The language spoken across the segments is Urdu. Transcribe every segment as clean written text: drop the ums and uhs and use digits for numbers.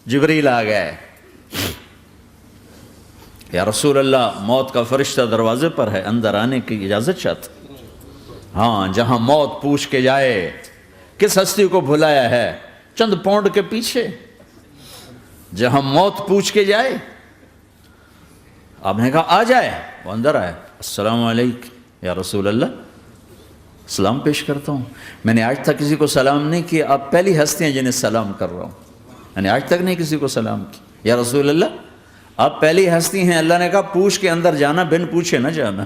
جبریل آ گئے، یا رسول اللہ موت کا فرشتہ دروازے پر ہے، اندر آنے کی اجازت چاہتا۔ ہاں، جہاں موت پوچھ کے جائے کس ہستی کو بھلایا ہے، چند پونڈ کے پیچھے جہاں موت پوچھ کے جائے، آپ نے کہا آ جائے، وہ اندر آئے، السلام علیکم یا رسول اللہ، سلام پیش کرتا ہوں، میں نے آج تک کسی کو سلام نہیں کیا، آپ پہلی ہستی ہیں جنہیں سلام کر رہا ہوں، میں نے آج تک نہیں کسی کو سلام کیا، یا رسول اللہ آپ پہلی ہستی ہیں، اللہ نے کہا پوچھ کے اندر جانا، بن پوچھے نہ جانا،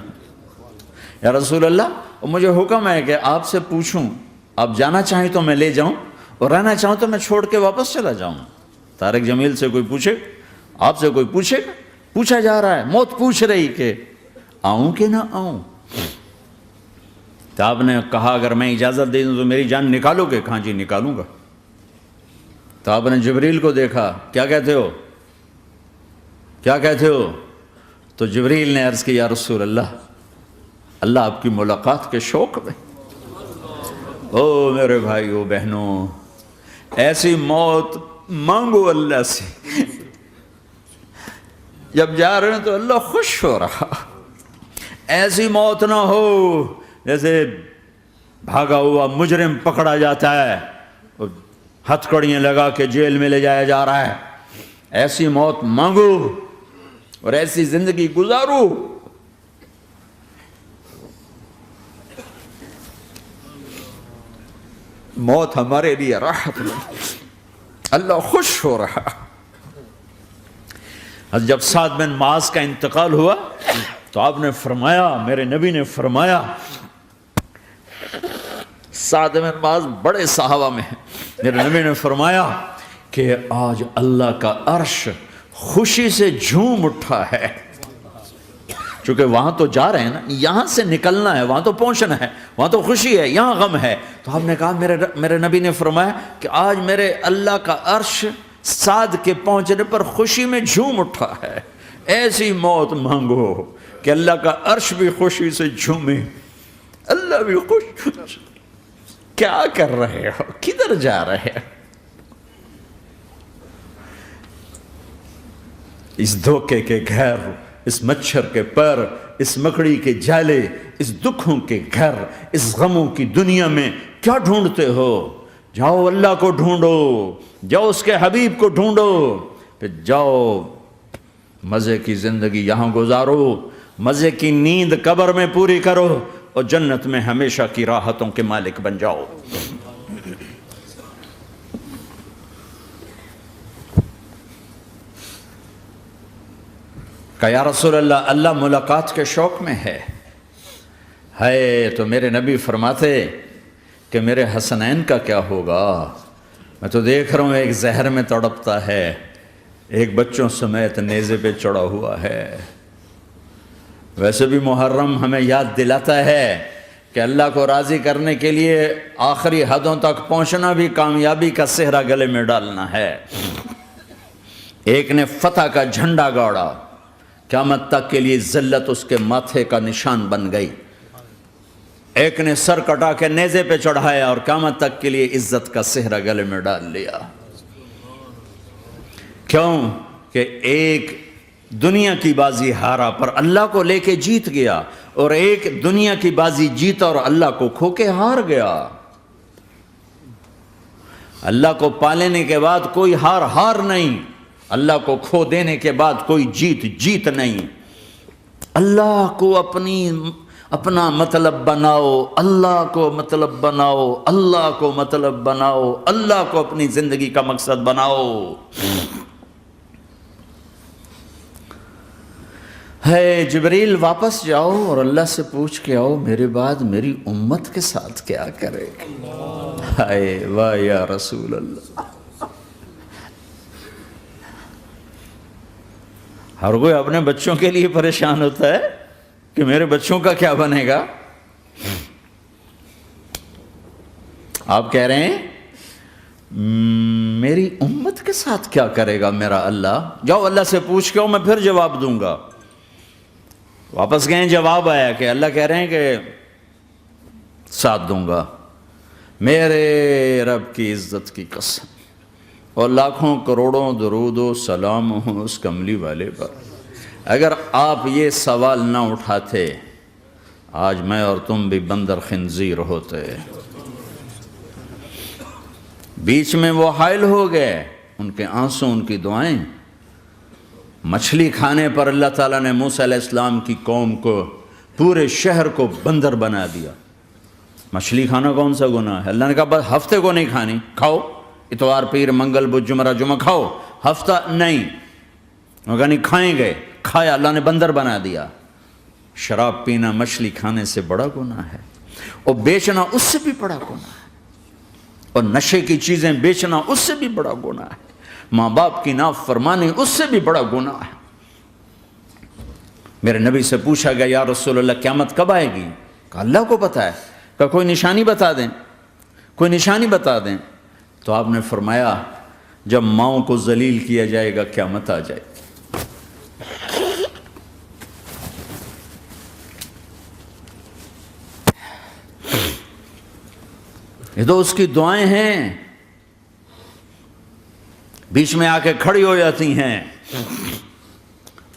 یا رسول اللہ مجھے حکم ہے کہ آپ سے پوچھوں، آپ جانا چاہیں تو میں لے جاؤں اور رہنا چاہوں تو میں چھوڑ کے واپس چلا جاؤں۔ طارق جمیل سے کوئی پوچھے، آپ سے کوئی پوچھے گا؟ پوچھا جا رہا ہے، موت پوچھ رہی کہ آؤں کہ نہ آؤں؟ تو آپ نے کہا اگر میں اجازت دے دوں تو میری جان نکالو گے؟ کہاں جی نکالوں گا۔ تو آپ نے جبریل کو دیکھا، کیا کہتے ہو کیا کہتے ہو؟ تو جبریل نے عرض کی یا رسول اللہ، اللہ آپ کی ملاقات کے شوق میں، او میرے بھائیو بہنوں، ایسی موت مانگو اللہ سے، جب جا رہے ہیں تو اللہ خوش ہو رہا، ایسی موت نہ ہو جیسے بھاگا ہوا مجرم پکڑا جاتا ہے، ہتھ کڑیاں لگا کے جیل میں لے جایا جا رہا ہے، ایسی موت مانگو اور ایسی زندگی گزارو۔ موت ہمارے لیے راحت ہے، اللہ خوش ہو رہا۔ جب سعد بن معاذ کا انتقال ہوا تو آپ نے فرمایا، میرے نبی نے فرمایا، سعد بن معاذ بڑے صحابہ میں ہیں، میرے نبی نے فرمایا کہ آج اللہ کا عرش خوشی سے جھوم اٹھا ہے، چونکہ وہاں تو جا رہے ہیں نا، یہاں سے نکلنا ہے، وہاں تو پہنچنا ہے، وہاں تو خوشی ہے، یہاں غم ہے۔ تو ہم نے کہا میرے نبی نے فرمایا کہ آج میرے اللہ کا عرش سعد کے پہنچنے پر خوشی میں جھوم اٹھا ہے، ایسی موت مانگو کہ اللہ کا عرش بھی خوشی سے جھومے، اللہ بھی خوش۔ کیا کر رہے ہو؟ کدھر جا رہے ہو؟ اس دھوکے کے گھر، اس مچھر کے پر، اس مکڑی کے جالے، اس دکھوں کے گھر، اس غموں کی دنیا میں کیا ڈھونڈتے ہو؟ جاؤ اللہ کو ڈھونڈو، جاؤ اس کے حبیب کو ڈھونڈو، پھر جاؤ مزے کی زندگی یہاں گزارو، مزے کی نیند قبر میں پوری کرو اور جنت میں ہمیشہ کی راحتوں کے مالک بن جاؤ۔ کہ یا رسول اللہ، اللہ ملاقات کے شوق میں ہے۔ تو میرے نبی فرماتے کہ میرے حسنین کا کیا ہوگا؟ میں تو دیکھ رہا ہوں ایک زہر میں تڑپتا ہے، ایک بچوں سمیت نیزے پہ چڑھا ہوا ہے۔ ویسے بھی محرم ہمیں یاد دلاتا ہے کہ اللہ کو راضی کرنے کے لیے آخری حدوں تک پہنچنا بھی کامیابی کا صحرا گلے میں ڈالنا ہے۔ ایک نے فتح کا جھنڈا گاڑا، قیامت تک کے لیے ذلت اس کے ماتھے کا نشان بن گئی۔ ایک نے سر کٹا کے نیزے پہ چڑھایا اور قیامت تک کے لیے عزت کا صحرا گلے میں ڈال لیا۔ کیوں کہ ایک دنیا کی بازی ہارا پر اللہ کو لے کے جیت گیا، اور ایک دنیا کی بازی جیتا اور اللہ کو کھو کے ہار گیا۔ اللہ کو پا لینے کے بعد کوئی ہار نہیں، اللہ کو کھو دینے کے بعد کوئی جیت نہیں۔ اللہ کو اپنا مطلب بناؤ، اللہ کو مطلب بناؤ، اللہ کو مطلب بناؤ، اللہ کو اپنی زندگی کا مقصد بناؤ۔ جبریل واپس جاؤ اور اللہ سے پوچھ کے آؤ میرے بعد میری امت کے ساتھ کیا کرے گا؟ واہ یا رسول اللہ۔ ہر کوئی اپنے بچوں کے لیے پریشان ہوتا ہے کہ میرے بچوں کا کیا بنے گا۔ آپ کہہ رہے ہیں میری امت کے ساتھ کیا کرے گا میرا اللہ؟ جاؤ اللہ سے پوچھ کے آؤ، میں پھر جواب دوں گا۔ واپس گئے، جواب آیا کہ اللہ کہہ رہے ہیں کہ ساتھ دوں گا۔ میرے رب کی عزت کی قسم، اور لاکھوں کروڑوں درود و سلام ہوں اس کملی والے پر۔ اگر آپ یہ سوال نہ اٹھاتے آج میں اور تم بھی بندر خنزیر ہوتے۔ بیچ میں وہ حائل ہو گئے، ان کے آنسو، ان کی دعائیں۔ مچھلی کھانے پر اللہ تعالیٰ نے موسیٰ علیہ السلام کی قوم کو، پورے شہر کو بندر بنا دیا۔ مچھلی کھانا کون سا گناہ ہے؟ اللہ نے کہا بس ہفتے کو نہیں کھانی، کھاؤ اتوار پیر منگل بدھ جمعہ جمعہ کھاؤ، ہفتہ نہیں۔ وہ کہا نہیں، کھائیں گے، کھایا، اللہ نے بندر بنا دیا۔ شراب پینا مچھلی کھانے سے بڑا گناہ ہے، اور بیچنا اس سے بھی بڑا گناہ ہے، اور نشے کی چیزیں بیچنا اس سے بھی بڑا گناہ ہے، ماں باپ کی نافرمانی اس سے بھی بڑا گناہ ہے۔ میرے نبی سے پوچھا گیا یا رسول اللہ قیامت کب آئے گی؟ کہا اللہ کو پتہ ہے۔ کہا کوئی نشانی بتا دیں، کوئی نشانی بتا دیں۔ تو آپ نے فرمایا جب ماؤں کو ذلیل کیا جائے گا قیامت آ جائے گی۔ یہ تو اس کی دعائیں ہیں، بیچ میں آ کے کھڑی ہو جاتی ہیں۔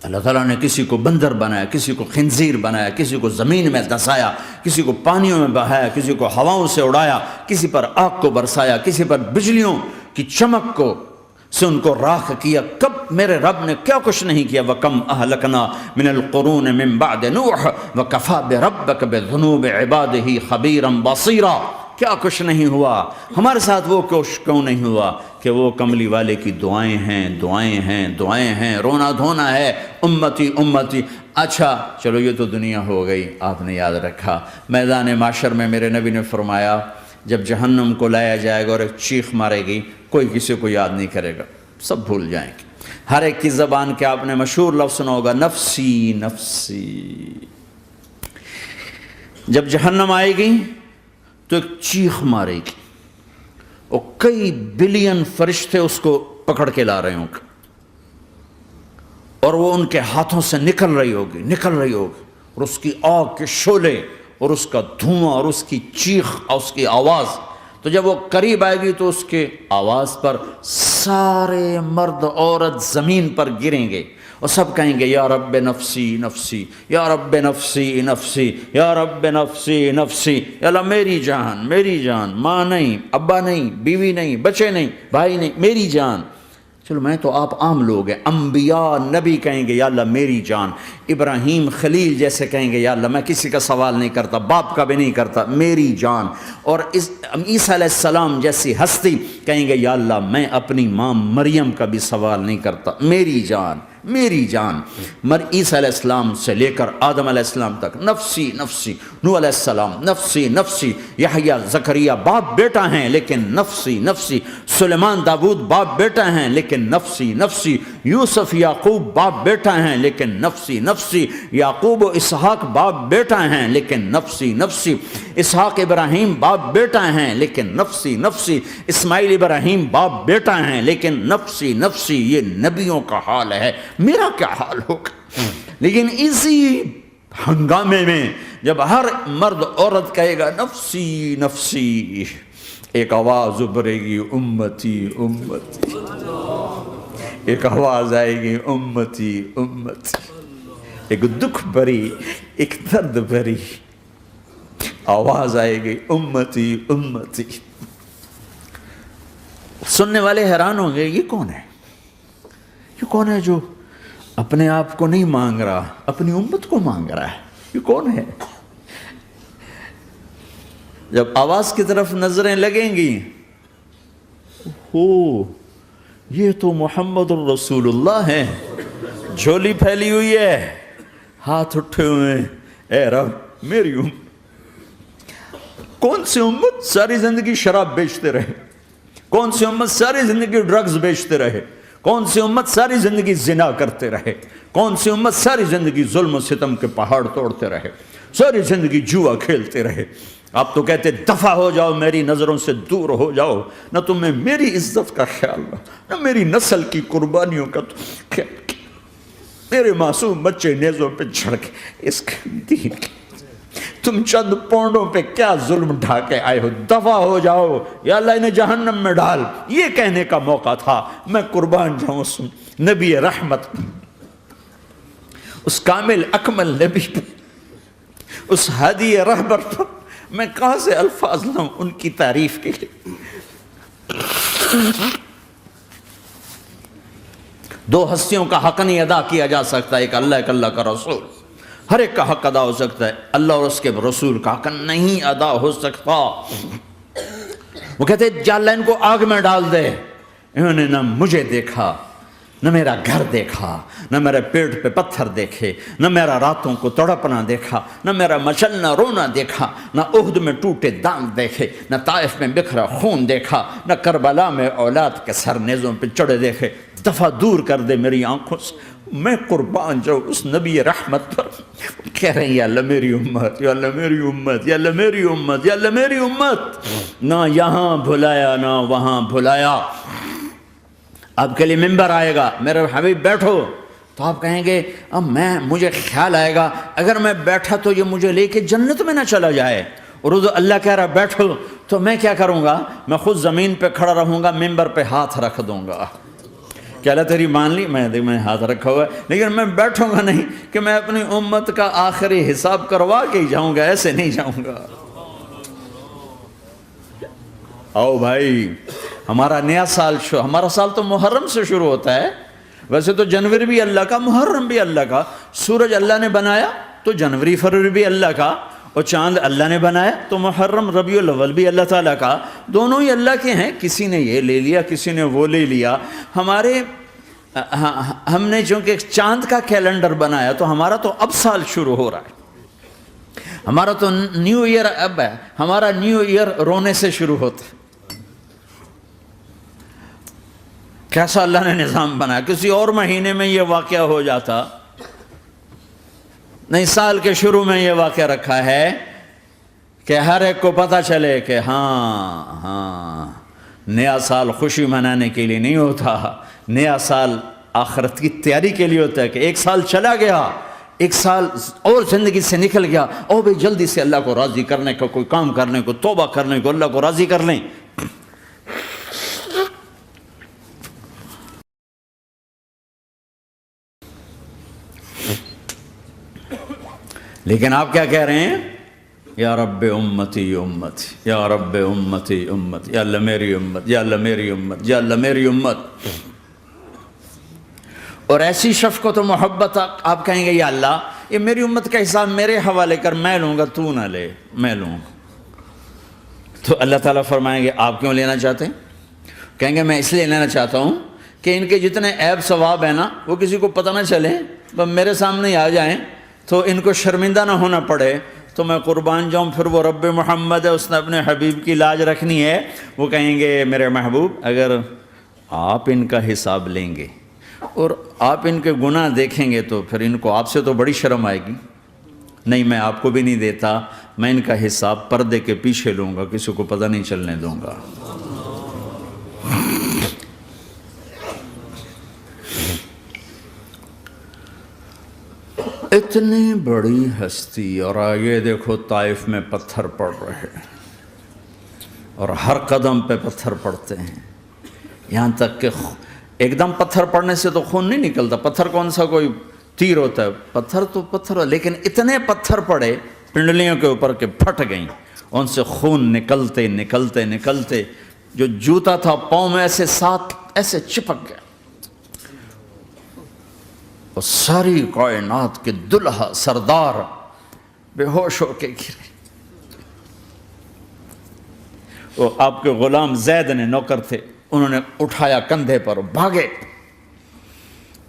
اللہ تعالیٰ نے کسی کو بندر بنایا، کسی کو خنزیر بنایا، کسی کو زمین میں دھسایا، کسی کو پانیوں میں بہایا، کسی کو ہواؤں سے اڑایا، کسی پر آگ کو برسایا، کسی پر بجلیوں کی چمک کو سے ان کو راکھ کیا۔ کب میرے رب نے کیا کچھ نہیں کیا۔ وَكَمْ أَهْلَكْنَا مِنَ الْقُرُونِ مِنْ بَعْدِ نُوحٍ وَكَفَى بِرَبِّكَ بِذُنُوبِ عِبَادِهِ خَبِيرًا بَصِيرًا۔ کیا کچھ نہیں ہوا ہمارے ساتھ، وہ کیوں نہیں ہوا کہ وہ کملی والے کی دعائیں ہیں، دعائیں ہیں، دعائیں ہیں، رونا دھونا ہے، امتی امتی۔ اچھا چلو یہ تو دنیا ہو گئی، آپ نے یاد رکھا میدان معاشر میں میرے نبی نے فرمایا جب جہنم کو لایا جائے گا اور ایک چیخ مارے گی، کوئی کسی کو یاد نہیں کرے گا، سب بھول جائیں گے۔ ہر ایک کی زبان کے آپ نے مشہور لفظ سنا ہوگا نفسی نفسی۔ جب جہنم آئے گی تو ایک چیخ مارے گی، اور کئی بلین فرشتے اس کو پکڑ کے لا رہے ہوں گے، اور وہ ان کے ہاتھوں سے نکل رہی ہوگی، اور اس کی آگ کے شعلے اور اس کا دھواں اور اس کی چیخ اور اس کی آواز۔ تو جب وہ قریب آئے گی تو اس کے آواز پر سارے مرد عورت زمین پر گریں گے، اور سب کہیں گے یا رب نفسی نفسی، یا رب نفسی نفسی، یا رب نفسی نفسی۔ یا اللہ میری جان، میری جان، ماں نہیں، ابا نہیں، بیوی نہیں، بچے نہیں، بھائی نہیں، میری جان۔ چلو میں تو آپ عام لوگ ہیں، انبیاء نبی کہیں گے یا اللہ میری جان، ابراہیم خلیل جیسے کہیں گے یا اللہ میں کسی کا سوال نہیں کرتا، باپ کا بھی نہیں کرتا، میری جان۔ اور عیسیٰ علیہ السلام جیسی ہستی کہیں گے یا اللہ میں اپنی ماں مریم کا بھی سوال نہیں کرتا، میری جان، میری جان۔ عیسیٰ علیہ السلام سے لے کر آدم علیہ السلام تک نفسی نفسی، نوح علیہ السلام نفسی نفسی، یحییٰ زکریا باپ بیٹا ہیں لیکن نفسی نفسی، سلیمان داؤد باپ بیٹا ہیں لیکن نفسی نفسی، یوسف یعقوب باپ بیٹا ہیں لیکن نفسی نفسی، یعقوب و اسحاق باپ بیٹا ہیں لیکن نفسی نفسی، اسحاق ابراہیم باپ بیٹا ہیں لیکن نفسی نفسی، اسماعیل ابراہیم باپ بیٹا ہیں لیکن نفسی نفسی۔ یہ نبیوں کا حال ہے، میرا کیا حال ہوگا؟ لیکن اسی ہنگامے میں جب ہر مرد عورت کہے گا نفسی نفسی، ایک آواز ابھرے گی امتی امتی، ایک آواز آئے گی امتی امتی، ایک دکھ بھری، ایک درد بھری آواز آئے گی امتی امتی۔ سننے والے حیران ہوں گے یہ کون ہے، یہ کون ہے جو اپنے آپ کو نہیں مانگ رہا، اپنی امت کو مانگ رہا ہے، یہ کون ہے؟ جب آواز کی طرف نظریں لگیں گی، یہ تو محمد الرسول اللہ ہے، جھولی پھیلی ہوئی ہے، ہاتھ اٹھے ہوئے ہیں، اے رب میری امت۔ کون سی امت ساری زندگی شراب بیچتے رہے؟ کون سی امت ساری زندگی ڈرگز بیچتے رہے؟ کون سی امت ساری زندگی زنا کرتے رہے؟ کون سی امت ساری زندگی ظلم و ستم کے پہاڑ توڑتے رہے؟ ساری زندگی جوا کھیلتے رہے؟ آپ تو کہتے دفع ہو جاؤ، میری نظروں سے دور ہو جاؤ، نہ تمہیں میری عزت کا خیال نہ میری نسل کی قربانیوں کا خیال، میرے معصوم بچے نیزوں پہ چڑھ کے اس کے دین کے تم چند پونڈوں پہ کیا ظلم ڈھا کے آئے ہو، دفع ہو جاؤ یا اللہ انہیں جہنم میں ڈال. یہ کہنے کا موقع تھا. میں قربان جاؤں اس نبی رحمت، اس کامل اکمل نبی پر، اس ہادی رہبر پر میں کہاں سے الفاظ لاؤں ان کی تعریف کے لیے. دو ہستیوں کا حق نہیں ادا کیا جا سکتا، ایک اللہ، ایک اللہ کا رسول. ہر ایک کا حق ادا ہو سکتا ہے، اللہ اور اس کے رسول کا حق نہیں ادا ہو سکتا. وہ کہتے جا اللہ ان کو آگ میں ڈال دے. انہوں نے نہ مجھے دیکھا، نہ میرا گھر دیکھا، نہ میرے پیٹ پہ پتھر دیکھے، نہ میرا راتوں کو تڑپنا دیکھا، نہ میرا مچلنا رونا دیکھا، نہ احد میں ٹوٹے دانت دیکھے، نہ طائف میں بکھرا خون دیکھا، نہ کربلا میں اولاد کے سر نیزوں پہ چڑھے دیکھے. دفعہ دور کر دے میری آنکھوں سے. میں قربان جاؤں اس نبی رحمت پر. کہہ رہے ہیں یا اللہ میری امت، یا اللہ میری امت، یا اللہ میری امت، یا اللہ میری امت. نہ یہاں بھلایا نہ وہاں بھلایا. آپ کے لیے ممبر آئے گا، میرے حبیب بیٹھو، تو آپ کہیں گے اب مجھے خیال آئے گا اگر میں بیٹھا تو یہ مجھے لے کے جنت میں نہ چلا جائے. اور اللہ کہہ رہا بیٹھو تو میں کیا کروں گا؟ میں خود زمین پہ کھڑا رہوں گا، ممبر پہ ہاتھ رکھ دوں گا. کہ اللہ تیری مان لی، میں ہاتھ رکھا ہوا ہے، لیکن میں بیٹھوں گا نہیں کہ میں اپنی امت کا آخری حساب کروا کے ہی جاؤں گا، ایسے نہیں جاؤں گا. آؤ بھائی، ہمارا نیا سال ہمارا سال تو محرم سے شروع ہوتا ہے. ویسے تو جنوری بھی اللہ کا، محرم بھی اللہ کا. سورج اللہ نے بنایا تو جنوری فروری بھی اللہ کا، اور چاند اللہ نے بنایا تو محرم ربیع الاول بھی اللہ تعالیٰ کا. دونوں ہی اللہ کے ہیں. کسی نے یہ لے لیا، کسی نے وہ لے لیا. ہم نے چونکہ چاند کا کیلنڈر بنایا تو ہمارا تو اب سال شروع ہو رہا ہے. ہمارا تو نیو ایئر اب ہے. ہمارا نیو ایئر رونے سے شروع ہوتا ہے. کیسا اللہ نے نظام بنایا. کسی اور مہینے میں یہ واقعہ ہو جاتا. نہیں، سال کے شروع میں یہ واقعہ رکھا ہے کہ ہر ایک کو پتہ چلے کہ ہاں نیا سال خوشی منانے کے لیے نہیں ہوتا. نیا سال آخرت کی تیاری کے لیے ہوتا ہے. کہ ایک سال چلا گیا، ایک سال اور زندگی سے نکل گیا، او بھئی جلدی سے اللہ کو راضی کرنے کا کوئی کام کرنے کو، توبہ کرنے کو، اللہ کو راضی کر لیں. لیکن آپ کیا کہہ رہے ہیں؟ یا رب امتی امتی، یا رب امتی امتی، یا اللہ میری امت، یا اللہ میری امت، یا اللہ میری امت. اور ایسی شفقت و محبت آپ کہیں گے یا اللہ یہ میری امت کا حساب میرے حوالے کر، میں لوں گا، تو نہ لے، میں لوں گا. تو اللہ تعالیٰ فرمائیں گے آپ کیوں لینا چاہتے ہیں؟ کہیں گے میں اس لیے لینا چاہتا ہوں کہ ان کے جتنے عیب ثواب ہیں نا وہ کسی کو پتہ نہ چلے، بس میرے سامنے آ جائیں تو ان کو شرمندہ نہ ہونا پڑے. تو میں قربان جاؤں. پھر وہ رب محمد ہے، اس نے اپنے حبیب کی لاج رکھنی ہے. وہ کہیں گے میرے محبوب اگر آپ ان کا حساب لیں گے اور آپ ان کے گناہ دیکھیں گے تو پھر ان کو آپ سے تو بڑی شرم آئے گی. نہیں، میں آپ کو بھی نہیں دیتا، میں ان کا حساب پردے کے پیچھے لوں گا، کسی کو پتہ نہیں چلنے دوں گا. اتنی بڑی ہستی، اور آگے دیکھو طائف میں پتھر پڑ رہے ہیں اور ہر قدم پہ پتھر پڑتے ہیں. یہاں تک کہ ایک دم پتھر پڑنے سے تو خون نہیں نکلتا. پتھر کون سا کوئی تیر ہوتا ہے؟ پتھر تو پتھر. لیکن اتنے پتھر پڑے پنڈلیوں کے اوپر کہ پھٹ گئیں. ان سے خون نکلتے نکلتے نکلتے جو جوتا تھا پاؤں میں ایسے ساتھ ایسے چپک گیا. اور ساری کائنات کے دلہا سردار بے ہوش ہو کے گرے. وہ آپ کے غلام زید نے نوکر تھے، انہوں نے اٹھایا کندھے پر، بھاگے.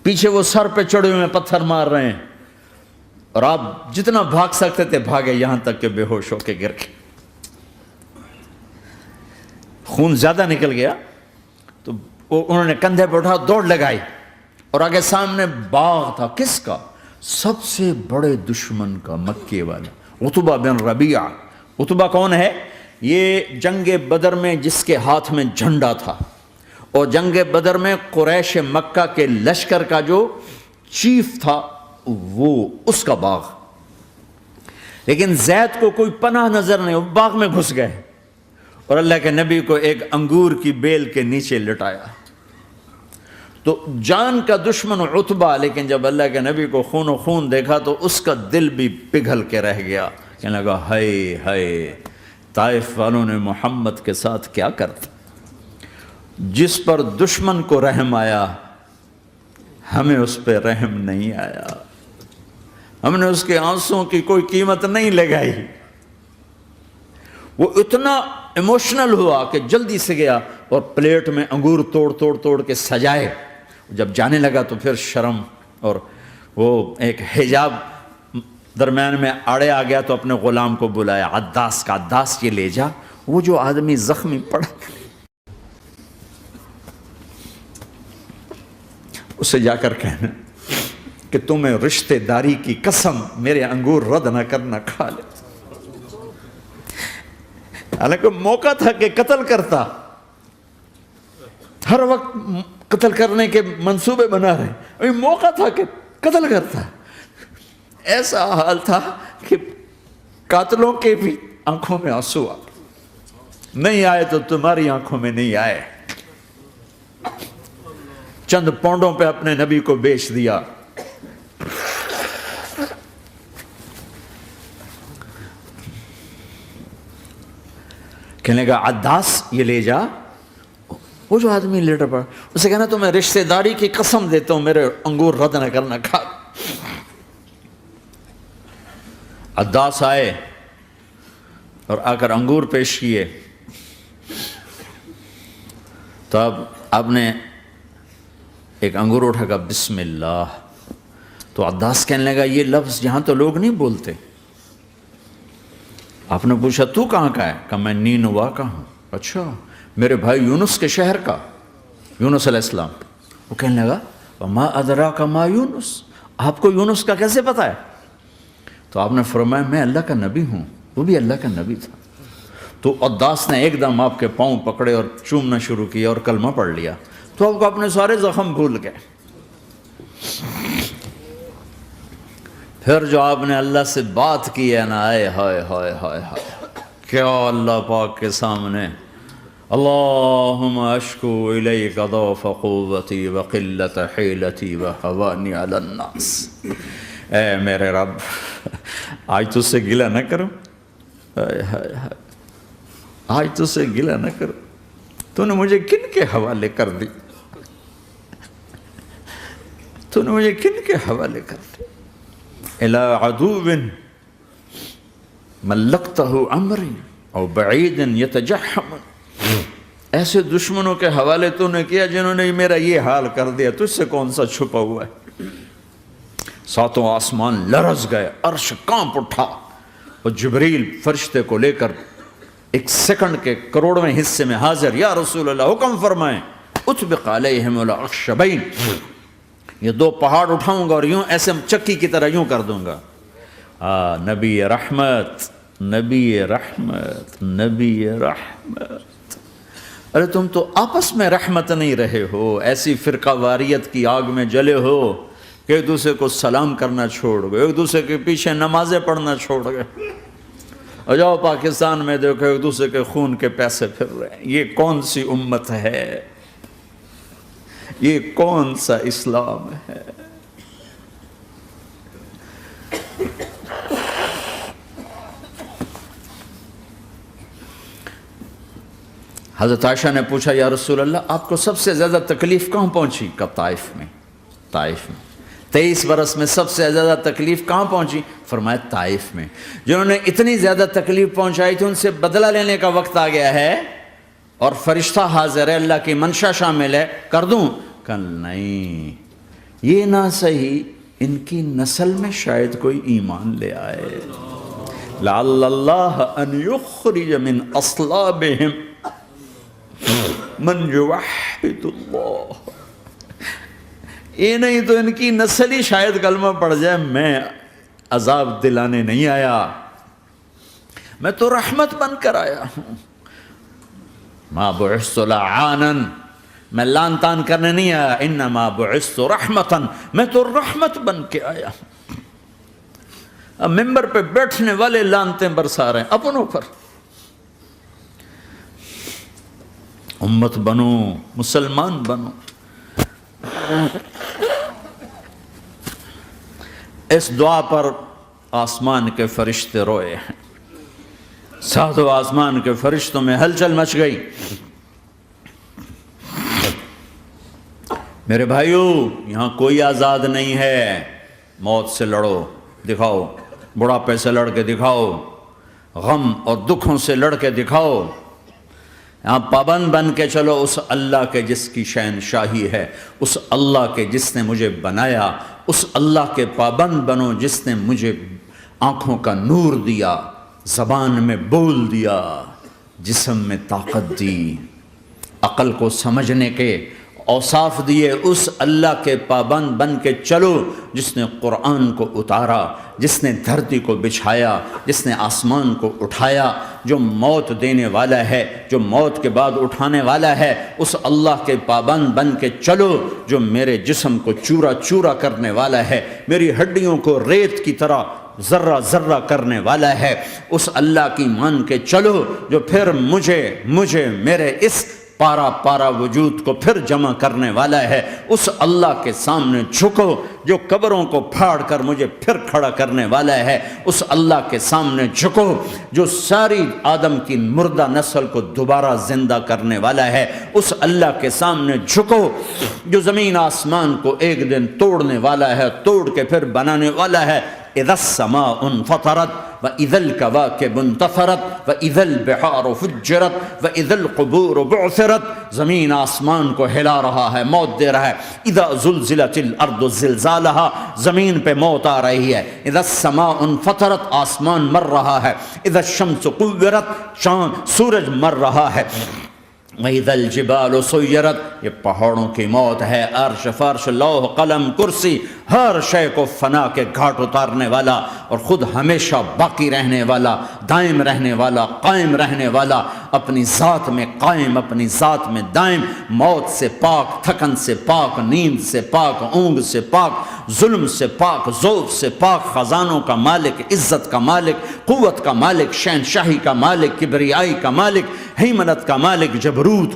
پیچھے وہ سر پہ چڑھے ہوئے پتھر مار رہے ہیں اور آپ جتنا بھاگ سکتے تھے بھاگے، یہاں تک کہ بے ہوش ہو کے گر گئے. خون زیادہ نکل گیا تو انہوں نے کندھے پہ اٹھا دوڑ لگائی. اور آگے سامنے باغ تھا. کس کا؟ سب سے بڑے دشمن کا، مکے والا عتبہ بن ربیعہ. عتبہ کون ہے؟ یہ جنگ بدر میں جس کے ہاتھ میں جھنڈا تھا، اور جنگ بدر میں قریش مکہ کے لشکر کا جو چیف تھا وہ اس کا باغ. لیکن زید کو کوئی پناہ نظر نہیں، وہ باغ میں گھس گئے اور اللہ کے نبی کو ایک انگور کی بیل کے نیچے لٹایا۔ تو جان کا دشمن عتبہ، لیکن جب اللہ کے نبی کو خون و خون دیکھا تو اس کا دل بھی پگھل کے رہ گیا، کہنے لگا ہائے ہائے، طائف والوں نے محمد کے ساتھ کیا کرتا۔ جس پر دشمن کو رحم آیا ہمیں اس پہ رحم نہیں آیا، ہم نے اس کے آنسوں کی کوئی قیمت نہیں لگائی۔ وہ اتنا ایموشنل ہوا کہ جلدی سے گیا اور پلیٹ میں انگور توڑ کے سجائے۔ جب جانے لگا تو پھر شرم اور وہ ایک حجاب درمیان میں آڑے آ گیا، تو اپنے غلام کو بلایا، عداس کا، عداس یہ لے جا وہ جو آدمی زخمی پڑا اسے جا کر کہنا کہ تمہیں رشتہ داری کی قسم میرے انگور رد نہ کرنا، کھا لے۔ حالانکہ موقع تھا کہ قتل کرتا، ہر وقت قتل کرنے کے منصوبے بنا رہے، ابھی موقع تھا کہ قتل کرتا۔ ایسا حال تھا کہ قاتلوں کے بھی آنکھوں میں آنسو آ نہیں آئے تو تمہاری آنکھوں میں نہیں آئے۔ چند پونڈوں پہ اپنے نبی کو بیچ دیا۔ کہنے کا عداس یہ لے جا، وہ جو آدمی لیٹر پڑا اسے کہنا تو میں رشتہ داری کی قسم دیتا ہوں میرے انگور رد نہ کرنا، کھا۔ عداس آئے اور آ کر انگور پیش کیے، تو اب آپ نے ایک انگور اٹھا کر بسم اللہ، تو عداس کہنے لگا یہ لفظ یہاں تو لوگ نہیں بولتے۔ آپ نے پوچھا تو کہاں کا ہے؟ کہا میں نینوا کا ہوں۔ اچھا، میرے بھائی یونس کے شہر کا، یونس علیہ السلام۔ وہ کہنے لگا وما ادراک ما یونس، آپ کو یونس کا کیسے پتا ہے؟ تو آپ نے فرمایا میں اللہ کا نبی ہوں، وہ بھی اللہ کا نبی تھا۔ تو عداس نے ایک دم آپ کے پاؤں پکڑے اور چومنا شروع کیا اور کلمہ پڑھ لیا، تو آپ کو اپنے سارے زخم بھول گئے۔ پھر جو آپ نے اللہ سے بات کی ہے نا، آئے ہائے ہائے ہائے ہائے، کیا اللہ پاک کے سامنے اللہم اشکو الیک ضعف قوتی وقلت حیلتی وہوانی علی الناس، اے میرے رب آج تجھ سے گلہ نہ کروں، آج تجھ سے گلہ نہ کروں، تو نے مجھے کن کے حوالے کر دی، تو نے مجھے کن کے حوالے کر دی، الی عدو ملکتہ امری او بعید یتجحم، ایسے دشمنوں کے حوالے تو نے کیا جنہوں نے میرا یہ حال کر دیا، تجھ سے کون سا چھپا ہوا ہے۔ ساتوں آسمان لرز گئے، عرش کانپ اٹھا، اور جبریل فرشتے کو لے کر ایک سیکنڈ کے کروڑویں حصے میں حاضر، یا رسول اللہ حکم فرمائیں اطبق علیہم الاخشبین، یہ دو پہاڑ اٹھاؤں گا اور یوں ایسے چکی کی طرح یوں کر دوں گا۔ نبی رحمت، نبی رحمت، نبی رحمت۔ ارے تم تو آپس میں رحمت نہیں رہے ہو، ایسی فرقہ واریت کی آگ میں جلے ہو کہ ایک دوسرے کو سلام کرنا چھوڑ گئے، ایک دوسرے کے پیچھے نمازیں پڑھنا چھوڑ گئے، اور جاؤ پاکستان میں دیکھو ایک دوسرے کے خون کے پیسے پھر رہے ہیں۔ یہ کون سی امت ہے؟ یہ کون سا اسلام ہے؟ حضرت عائشہ نے پوچھا یا رسول اللہ آپ کو سب سے زیادہ تکلیف کہاں پہنچی؟ کب؟ طائف میں۔ طائف میں 23 برس میں سب سے زیادہ تکلیف کہاں پہنچی؟ فرمایا طائف میں۔ جنہوں نے اتنی زیادہ تکلیف پہنچائی تھی ان سے بدلہ لینے کا وقت آ گیا ہے، اور فرشتہ حاضر ہے، اللہ کی منشا شامل ہے، کر دوں؟ کہ نہیں، یہ نہ صحیح، ان کی نسل میں شاید کوئی ایمان لے آئے، لعل اللہ ان یخرج من اصلابہم من یوحد اللہ، یہ نہیں تو ان کی نسل ہی شاید کلمہ پڑھ جائے۔ میں عذاب دلانے نہیں آیا، میں تو رحمت بن کر آیا ہوں۔ ما بعثت لعانا، میں لان تان کرنے نہیں آیا، انما بعثت رحمتا، میں تو رحمت بن کے آیا ہوں۔ اب ممبر پہ بیٹھنے والے لعنتیں برسا رہے ہیں اپنوں پر. امت بنو، مسلمان بنو. اس دعا پر آسمان کے فرشتے روئے ہیں. ساتوں آسمان کے فرشتوں میں ہلچل مچ گئی. میرے بھائیو، یہاں کوئی آزاد نہیں ہے. موت سے لڑو، دکھاؤ. بڑھاپے سے لڑ کے دکھاؤ. غم اور دکھوں سے لڑ کے دکھاؤ. یہاں پابند بن کے چلو اس اللہ کے جس کی شہنشاہی ہے، اس اللہ کے جس نے مجھے بنایا. اس اللہ کے پابند بنو جس نے مجھے آنکھوں کا نور دیا، زبان میں بول دیا، جسم میں طاقت دی، عقل کو سمجھنے کے اوصاف دیے. اس اللہ کے پابند بن کے چلو جس نے قرآن کو اتارا، جس نے دھرتی کو بچھایا، جس نے آسمان کو اٹھایا، جو موت دینے والا ہے، جو موت کے بعد اٹھانے والا ہے. اس اللہ کے پابند بن کے چلو جو میرے جسم کو چورا چورا کرنے والا ہے، میری ہڈیوں کو ریت کی طرح ذرہ ذرہ کرنے والا ہے. اس اللہ کی مان کے چلو جو پھر مجھے میرے اس پارا پارا وجود کو پھر جمع کرنے والا ہے. اس اللہ کے سامنے جھکو جو قبروں کو پھاڑ کر مجھے پھر کھڑا کرنے والا ہے. اس اللہ کے سامنے جھکو جو ساری آدم کی مردہ نسل کو دوبارہ زندہ کرنے والا ہے. اس اللہ کے سامنے جھکو جو زمین آسمان کو ایک دن توڑنے والا ہے، توڑ کے پھر بنانے والا ہے. اذا السماء انفطرت وإذا الكواكب انتثرت وإذا البحار فجرت وإذا القبور بعثرت. زمین آسمان کو ہلا رہا ہے، موت دے رہا ہے. اذا زلزلت الارض زلزالها، زمین پہ موت آ رہی ہے. اذا السماء انفطرت، آسمان مر رہا ہے. اذا الشمس قورت، چاند سورج مر رہا ہے. وَإِذَا الْجِبَالُ سُيِّرَتْ، یہ پہاڑوں کی موت ہے. عرش فرش لوح قلم کرسی ہر شے کو فنا کے گھاٹ اتارنے والا اور خود ہمیشہ باقی رہنے والا، دائم رہنے والا، قائم رہنے والا، اپنی ذات میں قائم، اپنی ذات میں دائم، موت سے پاک، تھکن سے پاک، نیند سے پاک، اونگ سے پاک، ظلم سے پاک، ذوف سے پاک، خزانوں کا مالک، عزت کا مالک، قوت کا مالک، شہنشاہی کا مالک، کبریائی کا مالک، ہیمنت کا مالک، جبروت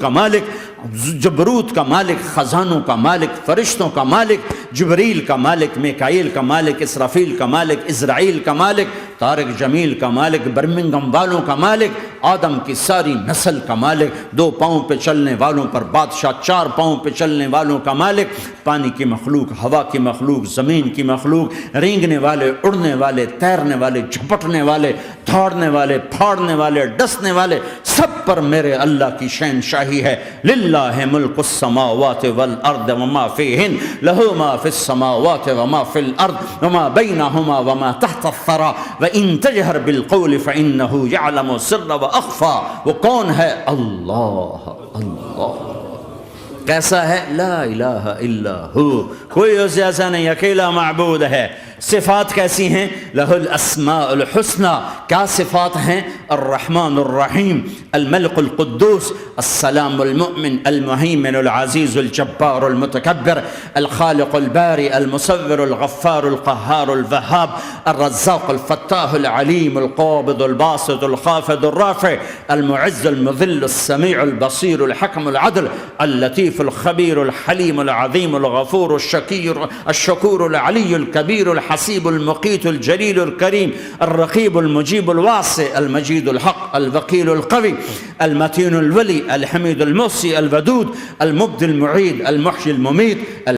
کا مالک، خزانوں کا مالک، فرشتوں کا مالک، جبریل کا مالک، میکائیل کا مالک، اسرافیل کا مالک، اسرائیل کا مالک، طارق جمیل کا مالک، برمنگم والوں کا مالک، آدم کی ساری نسل کا مالک، 2 پاؤں پہ چلنے والوں پر بادشاہ، 4 پاؤں پہ چلنے والوں کا مالک، پانی کی مخلوق، ہوا کی مخلوق، زمین کی مخلوق، رینگنے والے، اڑنے والے، تیرنے والے، جھپٹنے والے، دھاڑنے والے، پھاڑنے والے، ڈسنے والے، سب پر میرے اللہ کی شہنشاہی ہے. للہ ملک السماوات والارض وما فیہن، لہ ما فی السماوات وما فی الارض وما بینہما وما تحت الثری وان تجہر بالقول فانہ یعلم السر واخفی. وہ کون ہے؟ اللہ. اللہ کیسا ہے؟ لا الہ الا ہو، کوئی اسے ایسا نہیں، اکیلا معبود ہے. صفات کیسی ہیں؟ لہ الاسماء الحسنى، کیا صفات ہیں؟ الرحمن الرحیم، الملک القدوس، السلام المؤمن، المہیمن العزیز الجبار المتکبر، الخالق الباری المصور الغفار القہار الوہاب، الرزاق الفتاح العلیم القابض الباسط الخافض الرافع، المعز المذل السمیع البصیر الحکم العدل، اللطیف الخبیر الحلیم العظیم الغفور الشکور العلی الکبیر الحسیب المقیت الجلیل الکریم، الرقیب المجیب الواسع، المجید الحق، الوکیل القوی، المتین الولی، الحمید المحصی، الودود، المبدی المعید، المحیی الممیت،